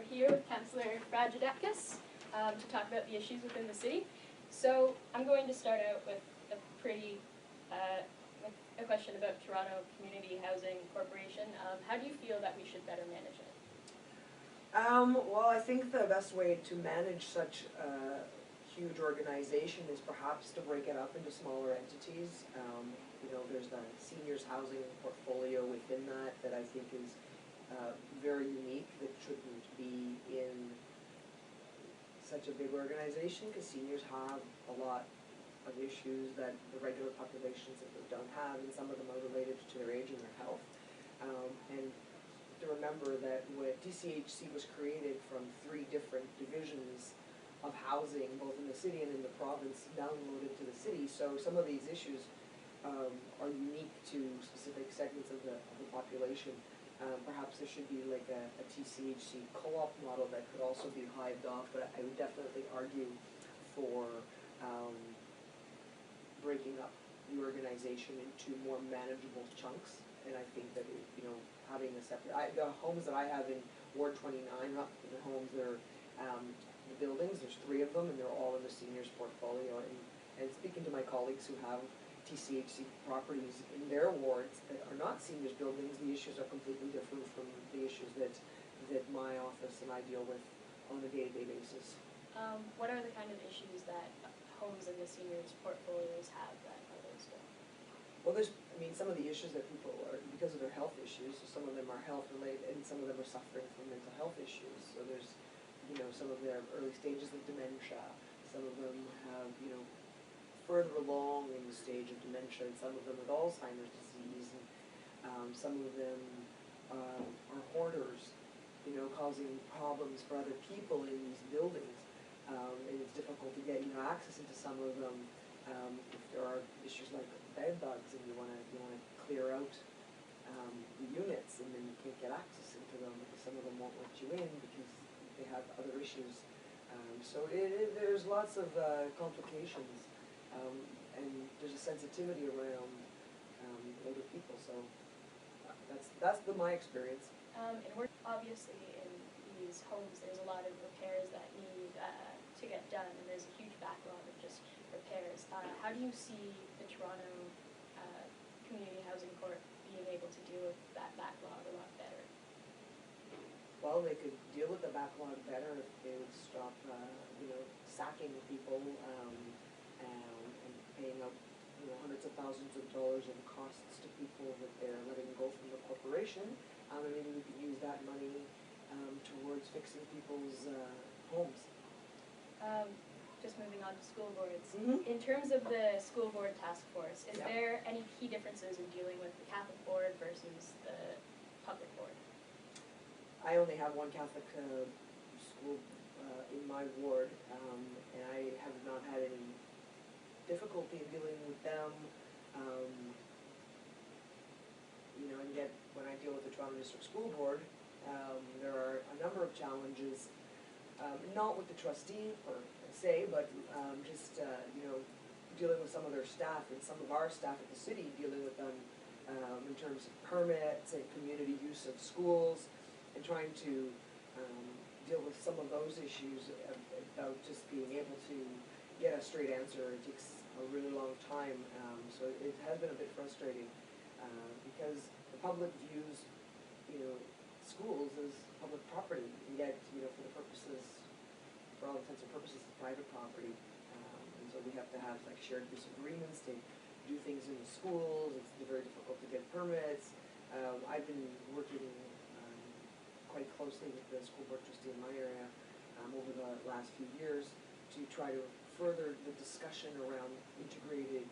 We're here with Councilor Fragedakis to talk about the issues within the city. So I'm going to start out with a question about Toronto Community Housing Corporation. How do you feel that we should better manage it? Well, I think the best way to manage such a huge organization is perhaps to break it up into smaller entities. There's the seniors housing portfolio within that I think is very unique, that shouldn't be in such a big organization, because seniors have a lot of issues that the regular populations don't have, and some of them are related to their age and their health. And to remember that when TCHC was created from 3 different divisions of housing, both in the city and in the province, downloaded to the city, so some of these issues are unique to specific segments of the population. Perhaps there should be like a TCHC co-op model that could also be hived off, but I would definitely argue for breaking up the organization into more manageable chunks. And I think that having a separate, the homes that I have in Ward 29, not the homes, they're the buildings. There's 3 of them, and they're all in the seniors portfolio. And speaking to my colleagues who have TCHC properties in their wards that are not seniors buildings, the issues are completely different from the issues that my office and I deal with on a day-to-day basis. What are the kind of issues that homes in the seniors portfolios have that others don't? Well, some of the issues that people are, because of their health issues, so some of them are health related, and some of them are suffering from mental health issues. So there's, some of their early stages of dementia. Some of them have, further along in the stage of dementia, and some of them with Alzheimer's disease, and some of them are hoarders, causing problems for other people in these buildings. And it's difficult to get access into some of them if there are issues like bed bugs, and you want to clear out the units, and then you can't get access into them because some of them won't let you in because they have other issues. So there's lots of complications, and there's a sensitivity around older people. So that's my experience. And we're obviously in these homes. There's a lot of repairs that need to get done, and there's a huge backlog of just repairs. How do you see the Toronto Community Housing Corp being able to deal with that backlog a lot better? Well, they could deal with the backlog better if they would stop, sacking people and paying out, hundreds of thousands of dollars in costs to people that they're letting go from the corporation. And maybe we could use that money towards fixing people's homes. Just moving on to school boards. Mm-hmm. In terms of the school board task force, is Yeah. there any key differences in dealing with the Catholic board versus the public board? I only have one Catholic school in my ward, and I have not had any difficulty in dealing with them. And yet when I deal with the Toronto District School Board, there are a number of challenges, not with the trustee per se, but just dealing with some of their staff, and some of our staff at the city dealing with them in terms of permits and community use of schools, and trying to deal with some of those issues about just being able to get a straight answer. It takes a really long time, so it has been a bit frustrating because the public views, schools as public property, and yet, for all intents and purposes, it's private property. And so we have to have like shared use agreements to do things in the schools. It's very difficult to get permits. I've been working quite closely with the school board trustee in my area over the last few years to try to further the discussion around integrated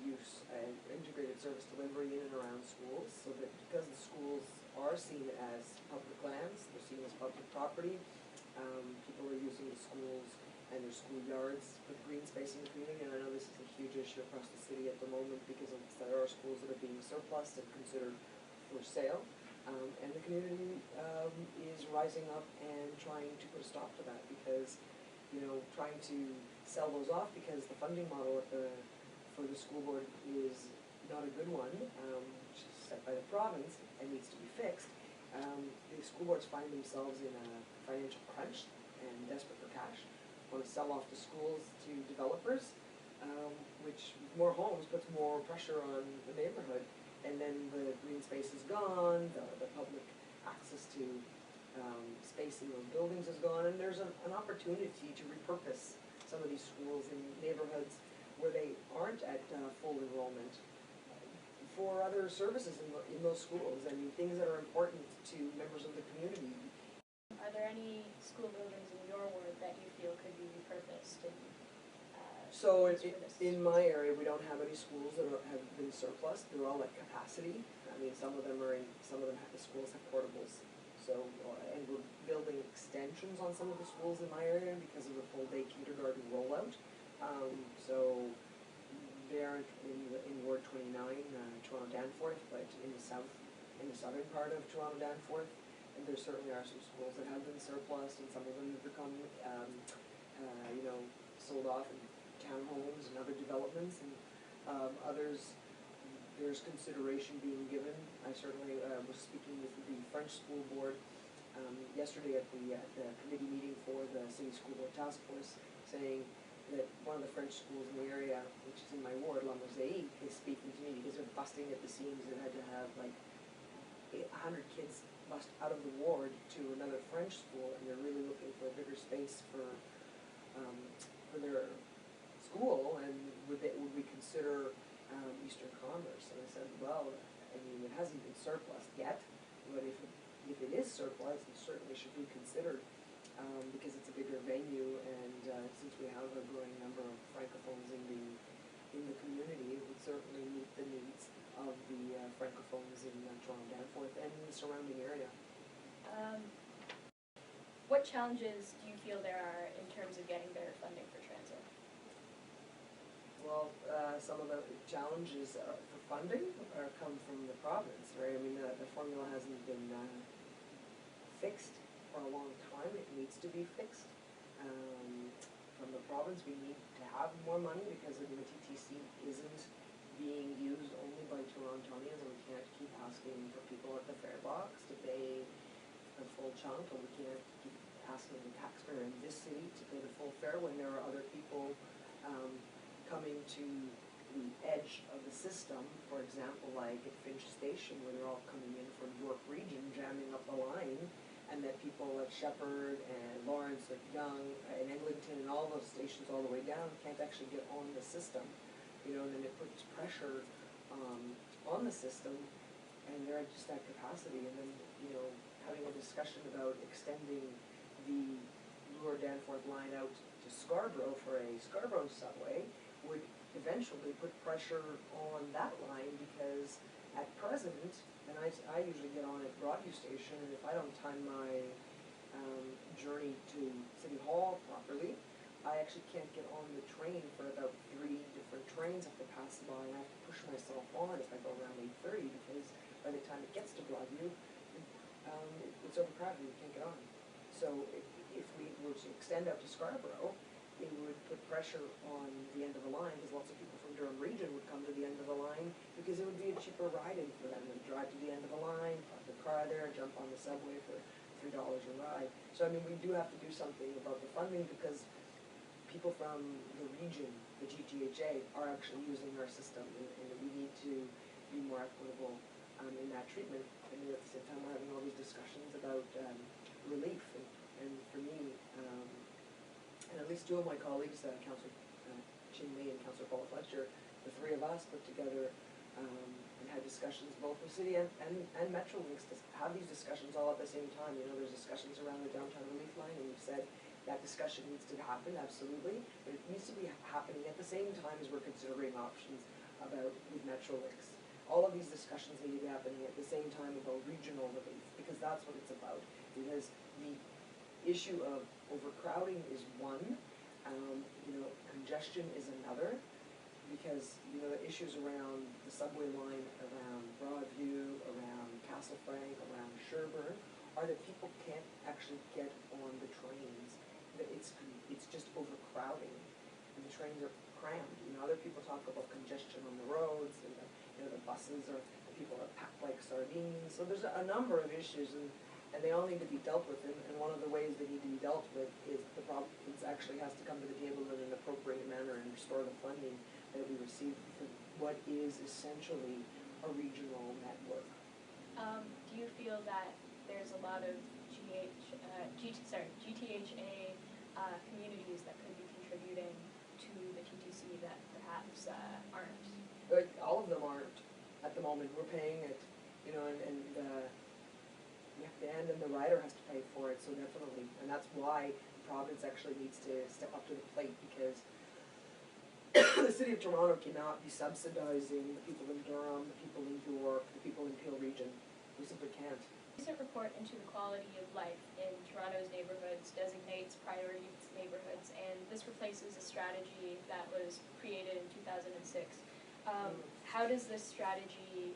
use and integrated service delivery in and around schools, so that because the schools are seen as public lands, they're seen as public property, people are using the schools and their schoolyards with green space in the community. And I know this is a huge issue across the city at the moment because there are schools that are being surplus and considered for sale. And the community is rising up and trying to put a stop to that, because trying to sell those off because the funding model for the school board is not a good one, which is set by the province and needs to be fixed. The school boards find themselves in a financial crunch and desperate for cash, want to sell off the schools to developers, which more homes puts more pressure on the neighborhood, and then the green space is gone, the public access to space in those buildings is gone, and there's an opportunity to repurpose some of these schools in neighborhoods where they aren't at full enrollment for other services in those schools. I mean, things that are important to members of the community. Are there any school buildings in your ward that you feel could be repurposed and So used for this? in my area, we don't have any schools that have been surplus. They're all at capacity. I mean, some of them the schools have portables. So, and we're building extensions on some of the schools in my area because of the full day kindergarten rollout. So they aren't in Ward 29, Toronto Danforth, but in the southern part of Toronto Danforth. And there certainly are some schools that have been surplus, and some of them have become, sold off in townhomes and other developments, and others, there's consideration being given. I certainly was speaking with the French School Board yesterday at the committee meeting for the City School Board Task Force, saying that one of the French schools in the area, which is in my ward, La Mosaique, is speaking to me because they're busting at the seams. They had to have like 100 kids bust out of the ward to another French school, and they're really looking for a bigger space for their school, and would we consider Eastern Commerce? And I said, well, I mean, it hasn't been surplus yet, but if it is surplus, it certainly should be considered, because it's a bigger venue, and since we have a growing number of francophones in the community, it would certainly meet the needs of the francophones in Toronto Danforth and the surrounding area. What challenges do you feel there are in terms of getting better funding for transit? Well, some of the challenges for funding come from the province, right? I mean, the formula hasn't been fixed for a long time. It needs to be fixed. From the province, we need to have more money because the TTC isn't being used only by Torontonians, and we can't keep asking for people at the fare box to pay a full chunk, and we can't keep asking the taxpayer in this city to pay the full fare when there are other people coming to the edge of the system. For example, like at Finch Station, where they're all coming in from York Region, jamming up the line, and that people at Shepherd and Lawrence, like Young, and Eglinton, and all those stations all the way down can't actually get on the system. And then it puts pressure on the system, and they're just at capacity. And then, having a discussion about extending the Bloor-Danforth line out to Scarborough for a Scarborough subway would eventually put pressure on that line, because at present, and I usually get on at Broadview Station, and if I don't time my journey to City Hall properly, I actually can't get on the train for about 3 different trains have to pass by, and I have to push myself on if I go around 8:30, because by the time it gets to Broadview, it's overcrowded, you can't get on. So if we were to extend out to Scarborough, it would put pressure on the end of the line, because lots of people from Durham Region would come to the end of the line, because it would be a cheaper ride-in for them to drive to the end of the line, park the car there, jump on the subway for $3 a ride. So I mean, we do have to do something about the funding, because people from the region, the GTHA, are actually using our system, and we need to be more equitable in that treatment. And at the same time, we're having all these discussions about relief, and for me, and at least 2 of my colleagues, Councilor Chin Lee and Councilor Paul Fletcher, the 3 of us put together and had discussions both with City and Metrolinx to have these discussions all at the same time. There's discussions around the downtown relief line, and we've said that discussion needs to happen, absolutely, but it needs to be happening at the same time as we're considering options with Metrolinx. All of these discussions need to be happening at the same time about regional relief, because that's what it's about. Because the issue of overcrowding is one, congestion is another, because the issues around the subway line, around Broadview, around Castle Frank, around Sherbourne, are that people can't actually get on the trains. That it's just overcrowding, and the trains are crammed. Other people talk about congestion on the roads, and the buses the people are packed like sardines. So there's a number of issues, and and they all need to be dealt with, and one of the ways they need to be dealt with is the province actually has to come to the table in an appropriate manner and restore the funding that we received for what is essentially a regional network. Do you feel that there's a lot of GTHA communities that could be contributing to the TTC that perhaps aren't? But all of them aren't at the moment. We're paying it, you know, and and the rider has to pay for it, so definitely. And that's why the province actually needs to step up to the plate, because the City of Toronto cannot be subsidizing the people in Durham, the people in York, the people in Peel Region. We simply can't. A recent report into the quality of life in Toronto's neighborhoods designates priority neighborhoods, and this replaces a strategy that was created in 2006. How does this strategy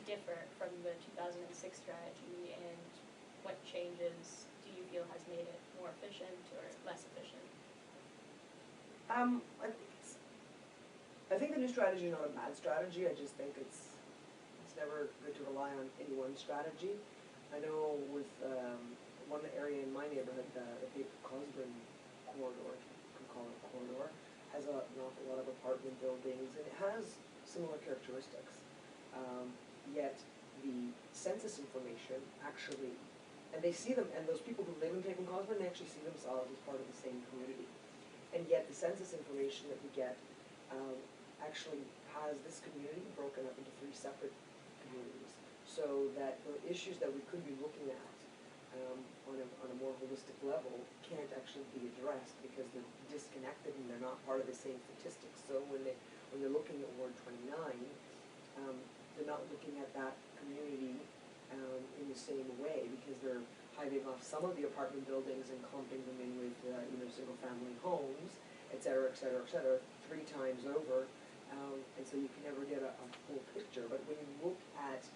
differ from the 2006 strategy, and what changes do you feel has made it more efficient or less efficient? I think the new strategy is not a bad strategy. I just think it's never good to rely on any one strategy. I know with one area in my neighborhood, the Cape Cosburn corridor, you can call it a corridor, has an awful lot of apartment buildings, and it has similar characteristics. Yet the census information actually, and they see them, and those people who live in Cape Cosburn, they actually see themselves as part of the same community. And yet the census information that we get actually has this community broken up into 3 separate communities, so that the issues that we could be looking at on a more holistic level can't actually be addressed because they're disconnected and they're not part of the same statistics. So when they're looking at Ward 29, they're not looking at that community in the same way, because they're hiving off some of the apartment buildings and clumping them in with single-family homes, et cetera, 3 times over. And so you can never get a full picture. But when you look at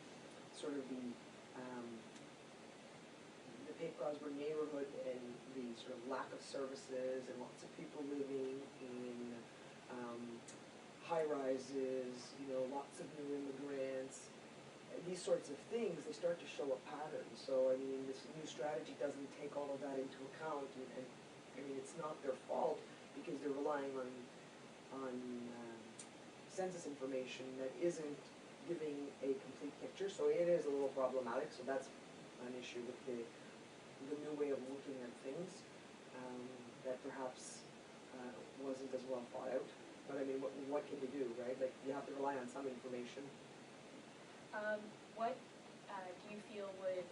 sort of the Cape Cosburn neighborhood and the sort of lack of services and lots of people living in high-rises, lots of new immigrants, these sorts of things, they start to show a pattern. So, I mean, this new strategy doesn't take all of that into account, and I mean, it's not their fault, because they're relying on census information that isn't giving a complete picture. So it is a little problematic. So that's an issue with the new way of looking at things that perhaps wasn't as well thought out. But I mean, what can you do, right? Like, you have to rely on some information. What do you feel would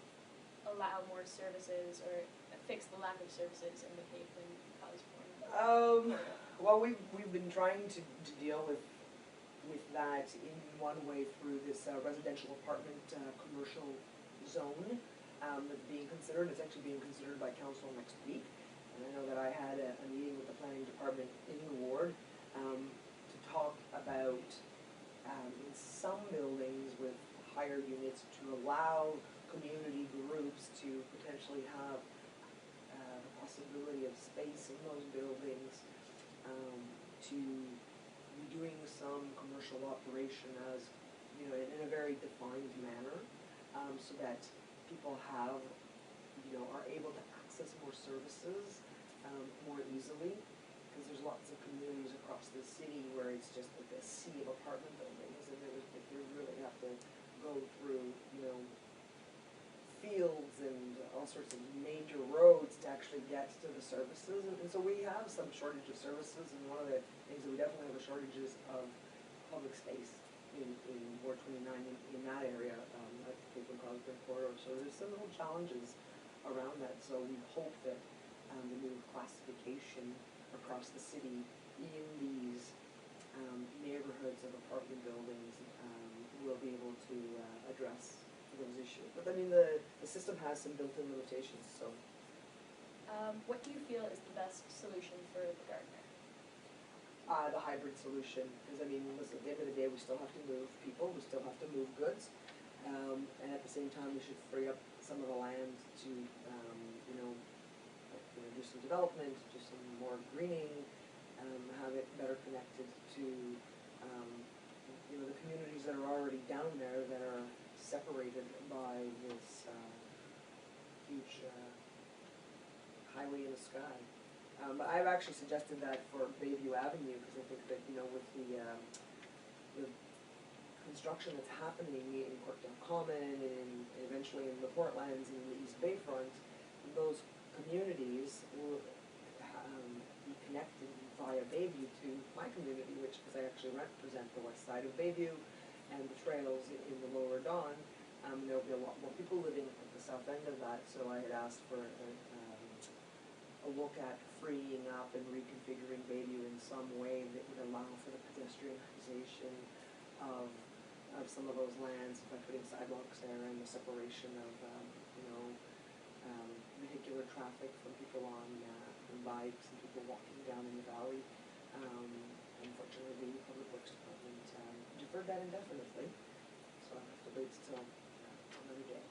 allow more services or fix the lack of services in the Cape and Cosburn? Well, we've been trying to deal with that in one way through this residential apartment commercial zone that's being considered. It's actually being considered by council next week. And I know that I had a meeting with the planning department in the ward to talk about in some buildings with higher units to allow community groups to potentially have the possibility of space in those buildings to be doing some commercial operation as, in a very defined manner, so that people are able to access more services more easily, because there's lots of communities across the city where it's just like a sea of apartment buildings, and they really have to go through, fields and all sorts of major roads to actually get to the services, and so we have some shortage of services, and one of the things that we definitely have a shortage is of public space in Ward 29 in that area, like the Cape and Cosburn corridor. So there's some little challenges around that. So we hope that the new classification across the city in these neighborhoods of apartment buildings will be able to address those issues. But I mean, the system has some built-in limitations. So, what do you feel is the best solution for the gardener? The hybrid solution, because I mean, listen, at the end of the day, we still have to move people, we still have to move goods, and at the same time, we should free up some of the land to, do some development, do some more greening, have it better connected to, the communities that are already down there that are separated by this highway in the sky. But I've actually suggested that for Bayview Avenue, because I think that, with the construction that's happening in Corkdale Common and eventually in the Portlands and the East Bayfront, those communities will be connected via Bayview to my community, because I actually represent the west side of Bayview and the trails in the lower Don. There'll be a lot more people living at the south end of that, so I had asked for a look at freeing up and reconfiguring Bayview in some way that would allow for the pedestrianization of some of those lands by putting sidewalks there and the separation of vehicular traffic from people on bikes and people walking down in the valley. Unfortunately, the Public Works Department deferred that indefinitely, so I have to wait till another day.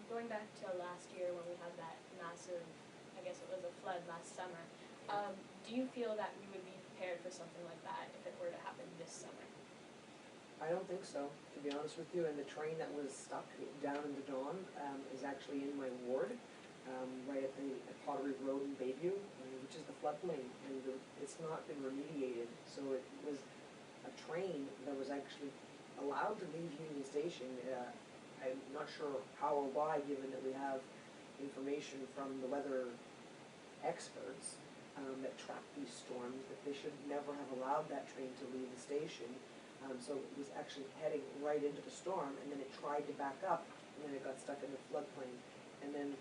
Going back to last year when we had that massive, I guess it was a flood last summer, do you feel that we would be prepared for something like that if it were to happen this summer? I don't think so, to be honest with you, and the train that was stuck down in the Don is actually in my ward, right at Pottery Road in Bayview, which is the floodplain, and it's not been remediated, so it was a train that was actually allowed to leave Union Station. I'm not sure how or why, given that we have information from the weather experts that track these storms, that they should never have allowed that train to leave the station. So it was actually heading right into the storm, and then it tried to back up, and then it got stuck in the floodplain. And then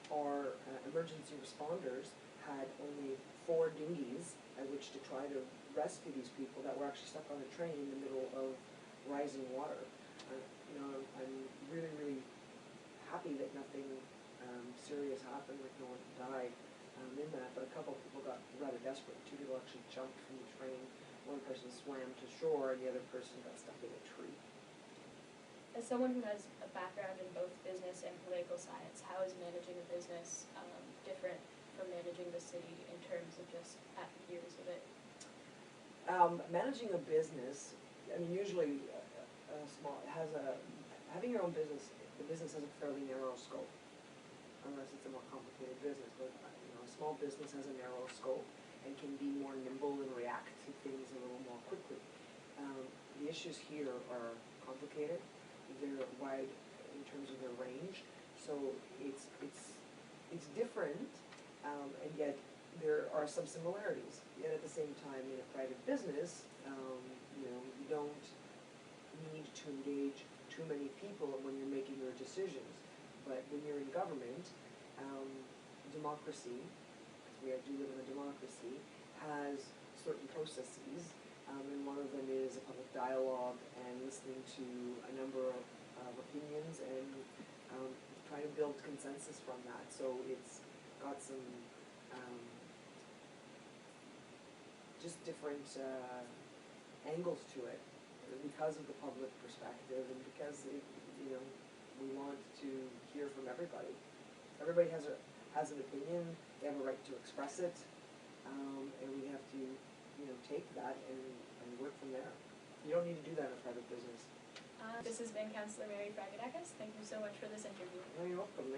our emergency responders had only 4 dinghies at which to try to rescue these people that were actually stuck on the train in the middle of rising water. I'm really, really happy that nothing serious happened, like no one died in that, but a couple of people got rather desperate. 2 people actually jumped from the train. One person swam to shore, and the other person got stuck in a tree. As someone who has a background in both business and political science, how is managing a business different from managing the city in terms of just years of it? Managing a business, usually having your own business, the business has a fairly narrow scope, unless it's a more complicated business, but a small business has a narrow scope and can be more nimble and react to things a little more quickly. The issues here are complicated. They're wide in terms of their range, so it's different, and yet there are some similarities. Yet at the same time, in a private business, you don't need to engage too many people when you're making your decisions. But when you're in government, democracy, we do live in a democracy, has certain processes, and one of them is a public dialogue and listening to a number of opinions and trying to build consensus from that. So it's got some just different angles to it because of the public perspective and because we want to hear from everybody. Everybody has an opinion. They have a right to express it, and we have to, take that and work from there. You don't need to do that in a private business. This has been Councilor Fragedakis. Thank you so much for this interview. You're welcome.